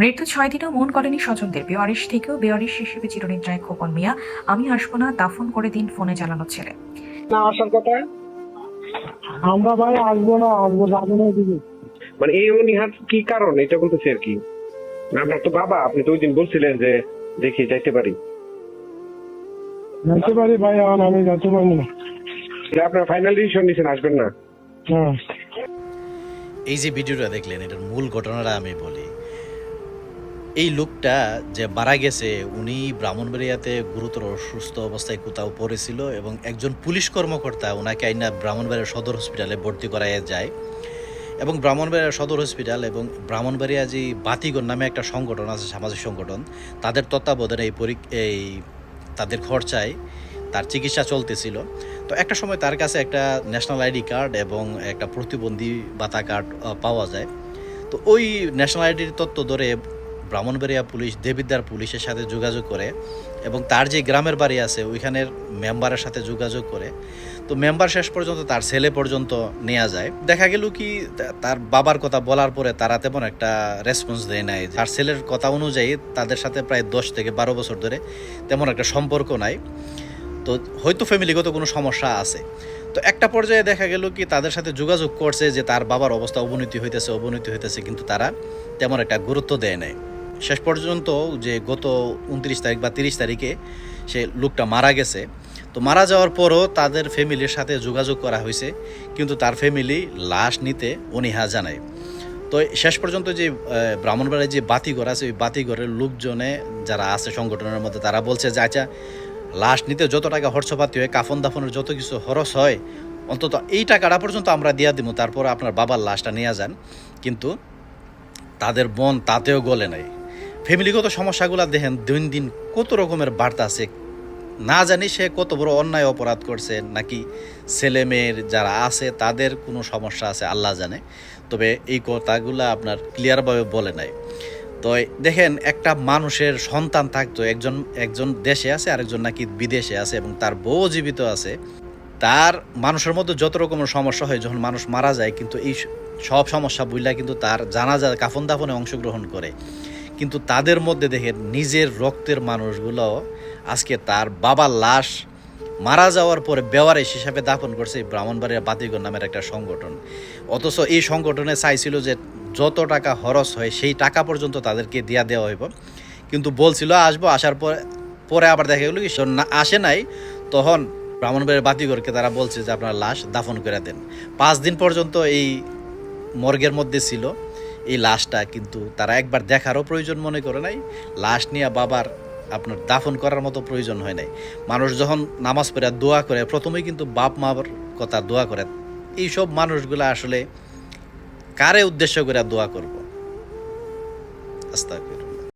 মৃত্যু 6 দিনেও মন করেনি স্বজনদের। বেওয়ারিশ থেকেও বেওয়ারিশ হিসেবে চিরনিদ্রায় খোকন মিয়া। আমি আসবো না, দাফন করে দিন ফোনে জ্বালানো ছেলে। না আসার কথা। আমরা ভাই আসবো না, যাবো না এদিকে। মানে এই অনীহার কি কারণ এটা বলতেছি আর কি। আপনার তো বাবা, আপনি তো ওই দিন বলছিলেন যে দেখি যাইতে পারি। যেতে পারি ভাই, এখন আমি যেতে পারবো না। আপনার ফাইনাল ডিসিশন নিছেন আসবেন না? হ্যাঁ। এই যে ভিডিওটা দেখলেন, এটার মূল ঘটনাটা আমি বলি। এই লোকটা যে মারা গেছে, উনি ব্রাহ্মণবাড়িয়াতে গুরুতর অসুস্থ অবস্থায় কোথাও পড়েছিল এবং একজন পুলিশ কর্মকর্তা ওনাকে আইনা ব্রাহ্মণবাড়িয়া সদর হসপিটালে ভর্তি করাইয়া যায়। এবং ব্রাহ্মণবাড়িয়া সদর হসপিটাল এবং ব্রাহ্মণবাড়িয়া যে বাতিগণ নামে একটা সংগঠন আছে, সামাজিক সংগঠন, তাদের তত্ত্বাবধানে এই তাদের খরচায় তার চিকিৎসা চলতেছিল। তো একটা সময় তার কাছে একটা ন্যাশনাল আইডি কার্ড এবং একটা প্রতিবন্ধী ভাতা কার্ড পাওয়া যায়। তো ওই ন্যাশনাল আইডির তথ্য ধরে ব্রাহ্মণবাড়িয়া পুলিশ দেবিদ্বার পুলিশের সাথে যোগাযোগ করে এবং তার যে গ্রামের বাড়ি আছে ওইখানের মেম্বারের সাথে যোগাযোগ করে। তো মেম্বার শেষ পর্যন্ত তার ছেলে পর্যন্ত নেওয়া যায়। দেখা গেল কি তার বাবার কথা বলার পরে তারা তেমন একটা রেসপন্স দেয় নাই। তার ছেলের কথা অনুযায়ী তাদের সাথে প্রায় 10 থেকে 12 বছর ধরে তেমন একটা সম্পর্ক নাই। তো হয়তো ফ্যামিলিগত কোনো সমস্যা আছে। তো একটা পর্যায়ে দেখা গেল কি তাদের সাথে যোগাযোগ করছে যে তার বাবার অবস্থা অবনতি হইতেছে, কিন্তু তারা তেমন একটা গুরুত্ব দেয় নাই। শেষ পর্যন্ত যে গত 29 তারিখ বা 30 তারিখে সে লোকটা মারা গেছে। তো মারা যাওয়ার পরও তাদের ফ্যামিলির সাথে যোগাযোগ করা হয়েছে, কিন্তু তার ফ্যামিলি লাশ নিতে অনীহা জানায়। তো শেষ পর্যন্ত যে ব্রাহ্মণবাড়ির যে বাতিঘর আছে ওই বাতিঘরের লোকজনে যারা আছে সংগঠনের মধ্যে, তারা বলছে যে আচ্ছা, লাশ নিতে যত টাকা খরচপাতি হয়, কাফন দাফনের যত কিছু খরচ হয়, অন্তত এই টাকাটা পর্যন্ত আমরা দিয়া দিব, তারপর আপনার বাবার লাশটা নিয়ে যান। কিন্তু তাদের মন তাতেও গলে নাই। ফ্যামিলিগত সমস্যাগুলো দেখেন দিন দিন কত রকমের বার্তা আছে। না জানি সে কত বড় অন্যায় অপরাধ করছে, নাকি ছেলে মেয়ের যারা আছে তাদের কোনো সমস্যা আছে আল্লাহ জানে। তবে এই কথাগুলো আপনার ক্লিয়ারভাবে বলে নাই। তো দেখেন, একটা মানুষের সন্তান থাকতো, একজন দেশে আছে, আরেকজন নাকি বিদেশে আছে এবং তার বউ জীবিত আছে। তার মানুষের মধ্যে যত রকমের সমস্যা হয় যখন মানুষ মারা যায়, কিন্তু এই সব সমস্যা বুঝলা কিন্তু তার জানাজা কাফন দাফনে অংশগ্রহণ করে। কিন্তু তাদের মধ্যে দেখেন নিজের রক্তের মানুষগুলো আজকে তার বাবার লাশ মারা যাওয়ার পরে বেওয়ারিশ হিসাবে দাফন করছে এই ব্রাহ্মণবাড়িয়া বাতিঘর নামের একটা সংগঠন। অথচ এই সংগঠনে চাইছিল যে যত টাকা খরচ হয় সেই টাকা পর্যন্ত তাদেরকে দেওয়া হইব, কিন্তু বলছিল আসবো, আসার পরে আবার দেখা গেল কি আসে নাই। তখন ব্রাহ্মণবাড়িয়ার বাতিঘরকে তারা বলছে যে আপনার লাশ দাফন করে দেন। 5 দিন পর্যন্ত এই মর্গের মধ্যে ছিল এই লাশটা, কিন্তু তারা একবার দেখারও প্রয়োজন মনে করে নাই। লাশ নিয়ে বাবার আপনার দাফন করার মতো প্রয়োজন হয় নাই। মানুষ যখন নামাজ পড়ে দোয়া করে, প্রথমেই কিন্তু বাপ মার কথা দোয়া করে। এইসব মানুষগুলো আসলে কারে উদ্দেশ্য করে দোয়া করব? আস্তাগফিরুল্লাহ।